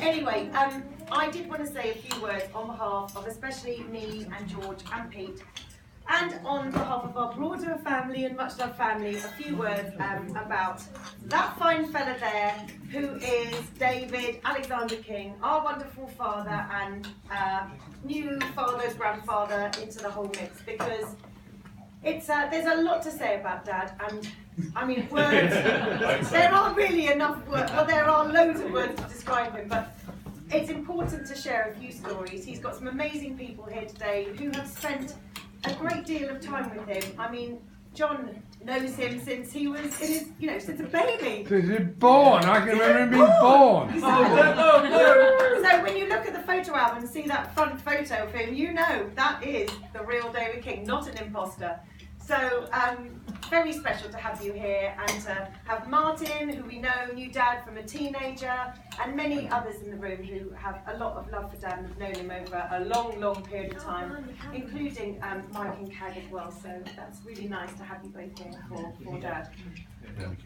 Anyway, I did want to say a few words on behalf of especially me and George and Pete, and on behalf of our broader family and much loved family, a few words about that fine fella there, who is David Alexander King, our wonderful father and new father, grandfather into the whole mix, because it's there's a lot to say about Dad, and I mean words, there aren't really enough words, well there are loads of words to describe him, but it's important to share a few stories. He's got some amazing people here today who have spent a great deal of time with him. I mean, John knows him since he was in his, since a baby. Since he was born, I can remember him being born. So when you look at the photo album and see that front photo of him, you know that is the real David King, not an imposter. So very special to have you here, and to have Martin, who we know knew Dad from a teenager, and many others in the room who have a lot of love for Dad and have known him over a long, long period of time, including Mike and Cag as well. So that's really nice to have you both here for Dad.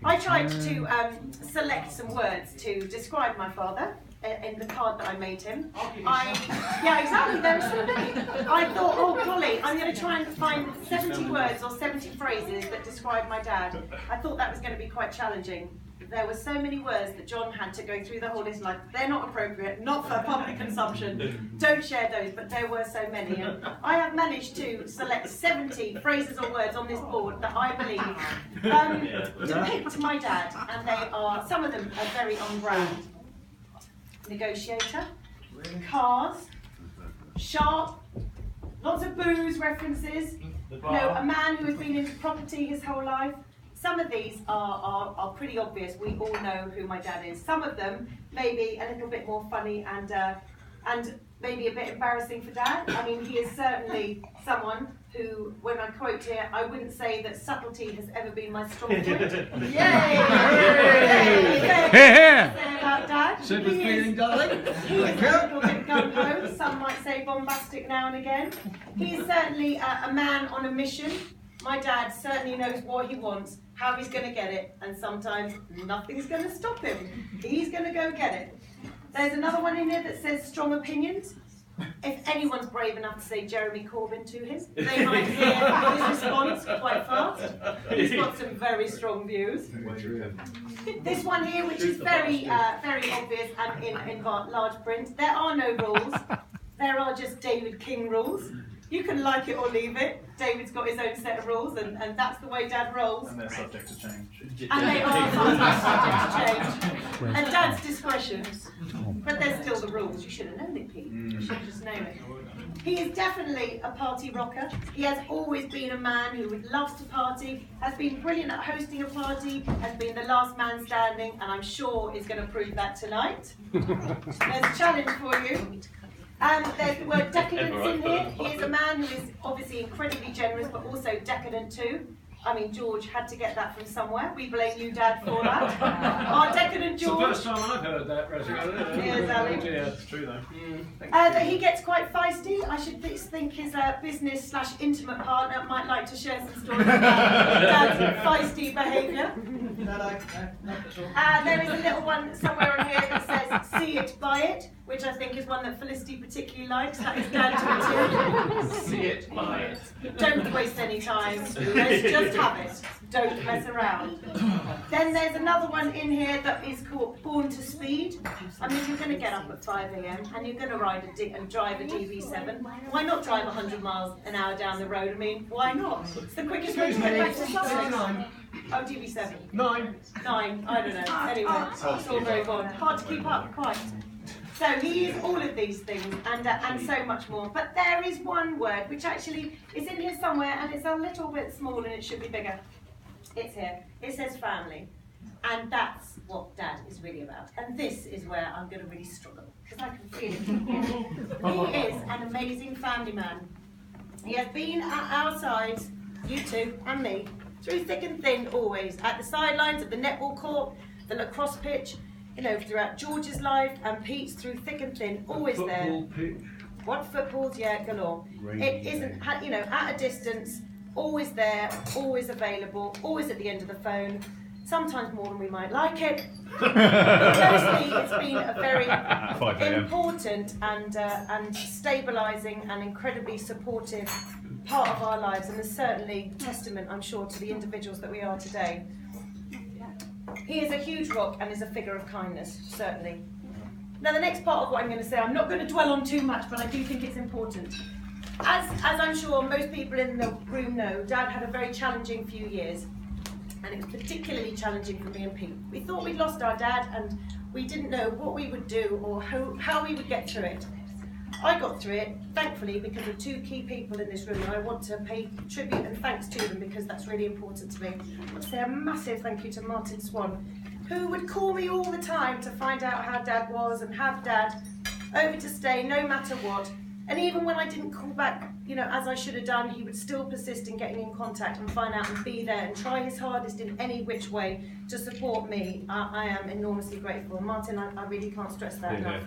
I tried to select some words to describe my father in the card that I made him. Yeah, exactly, there are so many. I thought, oh golly, I'm going to try and find 70 words or 70 phrases that describe my dad. I thought that was going to be quite challenging. There were so many words that John had to go through the whole list, like, they're not appropriate, not for public consumption, don't share those, but there were so many. And I have managed to select 70 phrases or words on this board that I believe depict my dad, and they are, some of them are very on brand. Negotiator, cars, sharp, lots of booze references, a man who has been into property his whole life. Some of these are pretty obvious. We all know who my dad is. Some of them maybe a little bit more funny and maybe a bit embarrassing for Dad. I mean, he is certainly someone who, when I quote here, I wouldn't say that subtlety has ever been my strong point. Yay! Say about Dad. Super feeling, darling. He is a little bit gung-ho. Some might say bombastic now and again. He is certainly a man on a mission. My dad certainly knows what he wants, how he's going to get it, and sometimes nothing's going to stop him. He's going to go get it. There's another one in here that says strong opinions. If anyone's brave enough to say Jeremy Corbyn to his, they might hear his response quite fast. He's got some very strong views. This one here, which is very obvious and in large print, there are no rules. There are just David King rules. You can like it or leave it. David's got his own set of rules, and that's the way Dad rolls. And they're subject to change. And they are sometimes subject to change. And Dad's discretion. But there's still the rules. You should have known it, Pete. You should have just known it. He is definitely a party rocker. He has always been a man who loves to party, has been brilliant at hosting a party, has been the last man standing, and I'm sure is going to prove that tonight. There's a challenge for you. There's the word decadence in here. He is a man who is obviously incredibly generous, but also decadent too. I mean, George had to get that from somewhere. We blame you, Dad, for that. Our decadent George. It's the first time I've heard that, Rosie. Here's Ali. Yeah, it's true though. That he gets quite feisty. I should think his business/intimate partner might like to share some stories about Dad's feisty behaviour. There is a little one somewhere on here that says, see it, buy it, which I think is one that Felicity particularly likes. That is Dad to a T. See it, buy it. Don't waste any time. Let's just have it. Don't mess around. Then there's another one in here that is called Born to Speed. I mean, you're going to get up at 5 a.m. and you're going to ride and drive a DB7. Why not drive 100 miles an hour down the road? I mean, why not? It's the quickest way to get back to somewhere. Oh, DB7. 9, I don't know. Anyway, it's all very good. Hard to keep up, quite. So he is all of these things and so much more. But there is one word which actually is in here somewhere, and it's a little bit small and it should be bigger. It's here. It says family. And that's what Dad is really about. And this is where I'm going to really struggle, because I can feel it from here. He is an amazing family man. He has been at our sides, you two and me, through thick and thin always, at the sidelines, at the netball court, the lacrosse pitch, throughout George's life, and Pete's through thick and thin, always there. Pitch. What footballs, yeah, galore. It isn't, at a distance, always there, always available, always at the end of the phone. sometimes more than we might like it. But mostly it's been a very 5 a.m. important and stabilising and incredibly supportive part of our lives, and is certainly testament, I'm sure, to the individuals that we are today. He is a huge rock and is a figure of kindness, certainly. Now the next part of what I'm going to say, I'm not going to dwell on too much, but I do think it's important. As I'm sure most people in the room know, Dad had a very challenging few years, and it was particularly challenging for me and Pete. We thought we'd lost our dad and we didn't know what we would do or how we would get through it. I got through it, thankfully, because of two key people in this room, and I want to pay tribute and thanks to them because that's really important to me. I want to say a massive thank you to Martin Swan, who would call me all the time to find out how Dad was and have Dad over to stay no matter what. And even when I didn't call back, as I should have done, he would still persist in getting in contact and find out and be there and try his hardest in any which way to support me. I am enormously grateful. And Martin, I really can't stress that enough.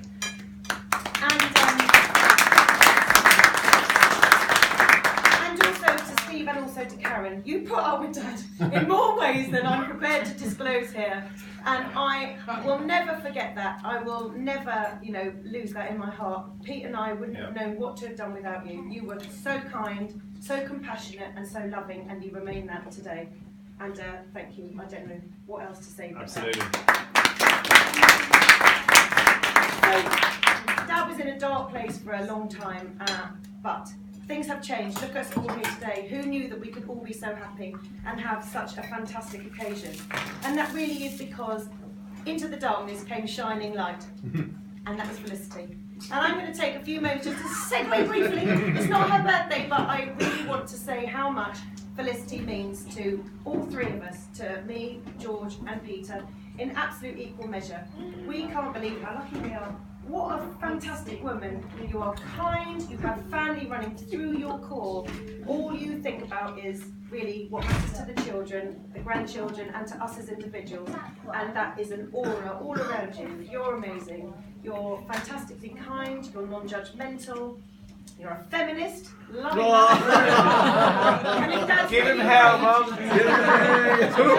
And also to Steve and also to Karen, you put up with Dad in more ways than I'm prepared to disclose here. And I will never forget that. I will never, lose that in my heart. Pete and I wouldn't have known what to have done without you. You were so kind, so compassionate, and so loving, and you remain that today. And thank you. I don't know what else to say. Absolutely. Dad was in a dark place for a long time, but things have changed. Look at us all here today. Who knew that we could all be so happy and have such a fantastic occasion? And that really is because into the darkness came shining light, and that was Felicity. And I'm going to take a few moments just to segue briefly. It's not her birthday, but I really want to say how much Felicity means to all three of us, to me, George and Peter, in absolute equal measure. We can't believe how lucky we are. What a fantastic woman. You are kind, you have family running through your core. All you think about is really what matters to the children, the grandchildren, and to us as individuals. And that is an aura all around you. You're amazing. You're fantastically kind, you're non-judgmental, you're a feminist, loving that. And if that's Give him what you hell, want,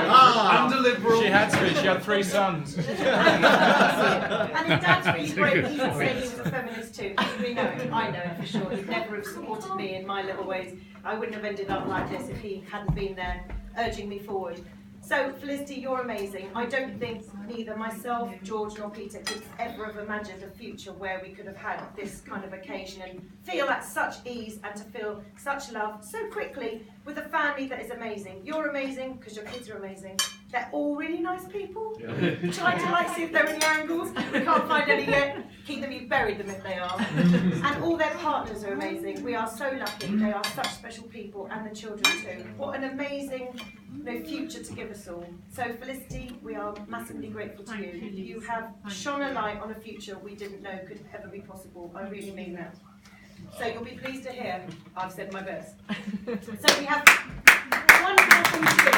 Mum. Under-liberal. She had to be, she had 3 sons. And if Dad's really brave, he would say he was a feminist too. We know it. I know it for sure. He'd never have supported me in my little ways. I wouldn't have ended up like this if he hadn't been there urging me forward. So, Felicity, you're amazing. I don't think neither myself, George, nor Peter could ever have imagined a future where we could have had this kind of occasion and feel at such ease and to feel such love so quickly with a family that is amazing. You're amazing because your kids are amazing. They're all really nice people. Try to see if there are any angles. We can't find any yet. Keep them, you've buried them if they are. And all their partners are amazing. We are so lucky. They are such special people, and the children too. What an amazing future to give us all. So Felicity, we are massively grateful to you. You have shone a light on a future we didn't know could ever be possible. I really mean that. So you'll be pleased to hear I've said my best. So we have one more thing to do.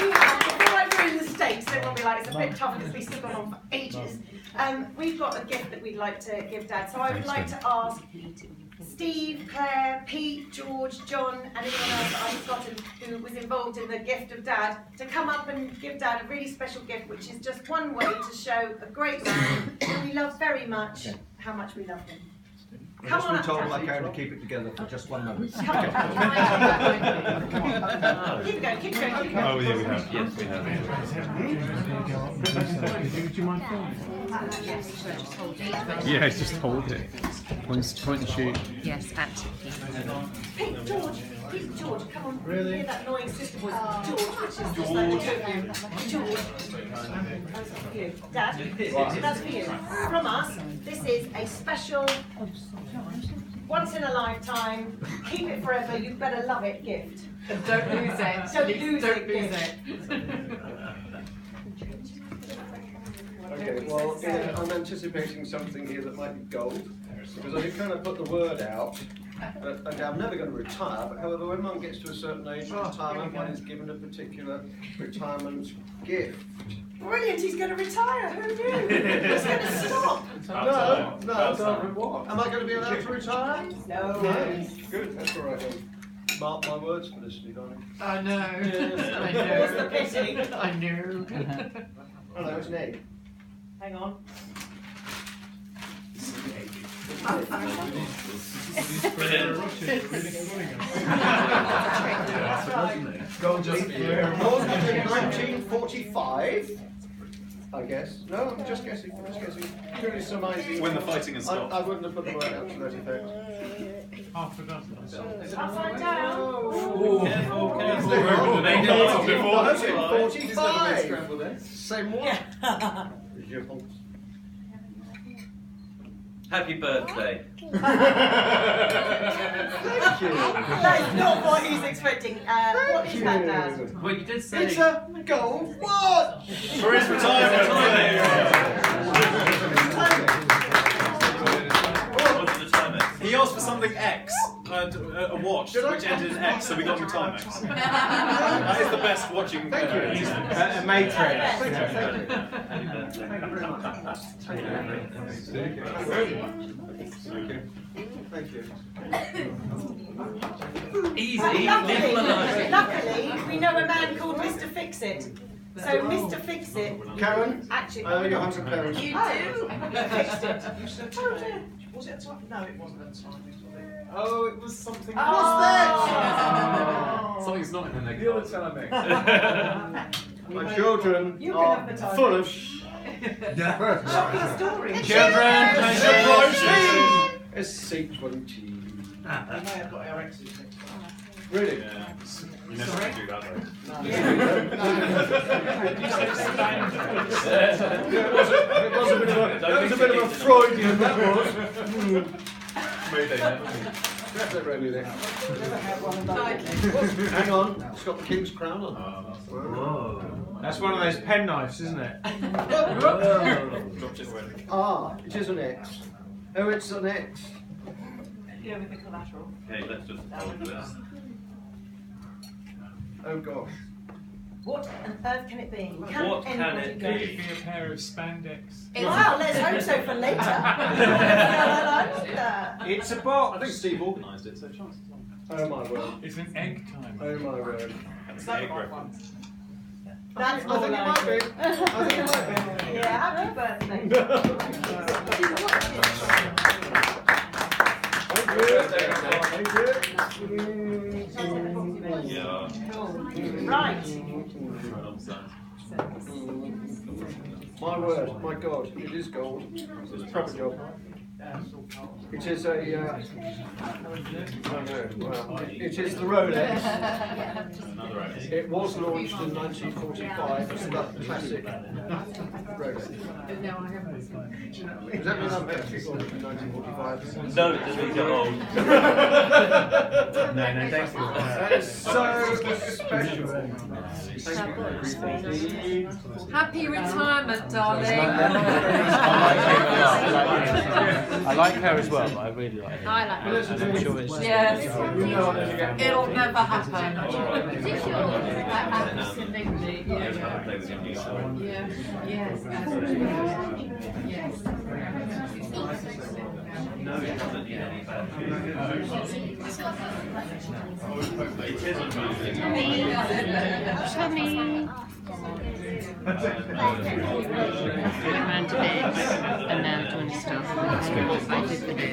Before I ruin the stakes, they will be like, it's a bit tough because we've still gone on for ages. We've got a gift that we'd like to give Dad. So I would like to ask Steve, Claire, Pete, George, John, and anyone else that I've forgotten who was involved in the gift of Dad to come up and give Dad a really special gift, which is just one way to show a great man who we love very much, how much we love him. Come on up, told Dad. like Karen to keep it together for just 1 moment. Come on. Keep going, keep going, keep going. Oh, yeah, we have. Yes, we have. Would you mind filming? Yeah, just hold it. Point and shoot. Yes, absolutely. Pete, George, come on. Really? Hear that annoying sister voice, George, which is just like the two of you. George. That's for you. Dad, that's for you. From us, this is a special, once in a lifetime, keep it forever, you better love it gift. Don't lose it. Don't lose it gift. Okay, well, I'm anticipating something here that might be gold, because I did kind of put the word out. Okay, I'm never going to retire, but however, when one gets to a certain age of retirement, one is given a particular retirement gift. Brilliant, he's going to retire, who knew? He's going to stop. No. Am I going to be allowed to retire? No. Good, that's all right then. Mark my words for this, Stevie. I know. What's the pity? I know. Oh, that was an egg. Hang on. Go on, just Born in 1945. I guess. No, I'm just guessing. Purely surmising. When the fighting has stopped. I wouldn't have put the word out to that effect. Half a dozen. Upside down. Careful, careful. They did it before. 45. Same one. Je pense. Happy birthday. Thank you. That's not what he's expecting. What is that, Dad? Well, you did say. It's a gold watch. For his retirement. What's the Timex? He asked for something X, a watch, which ended in X, so we got him Timex. That is the best watching. Thank you. A matrix. Thank you very much. Thank you. Easy. Luckily, we know a man called Mr. Fix-It. So Mr. Fix-It Karen, actually. I owe you £100. You do? Fixed it. You said Oh, dear. was it a time? No, it wasn't a time. Oh, it was something. What's that? Something's not in the neck. You're the Timex. My children You can are have the time. full of Shocking story. Children, It's C20. We may have got our exes next time. Really? Yeah. You never have to do that though. It was a bit of a Freudian, that was. That's it, really, there. Hang on, it's got the king's crown on. That's one of those penknives, isn't it? Dropped it already. Ah, it is an X. Oh, it's an X. Yeah, with the collateral. Okay, let's just hold this. Oh gosh. What on earth can it be? What can anybody it go? be? Be a pair of spandex. Well, let's hope so for later. It's a box. I think Steve organised it, so chances are. Oh my word. It's an egg timer. Oh my word. That's the egg reference. That's I think it might be. I think it might be. Yeah, happy birthday. Yeah. Right. Right on side. My word, my God, it is gold. It's a proper job. It is a, it is the Rolex. Another X. It was launched in 1945 as the classic Rolex. Does that mean I'm actually launched in 1945? No, it doesn't mean you're old. No, thanks for That is so special. Thank you. Happy retirement, darling. I like her as well, but I really like her. I like And I'm sure it's Yes. It'll never happen. Absolutely. Play with your new son. Yeah. Yes. Absolutely. Yes. No, it doesn't need any battery. It is amazing. Show me. Went round to bed and now doing stuff. I did the bit.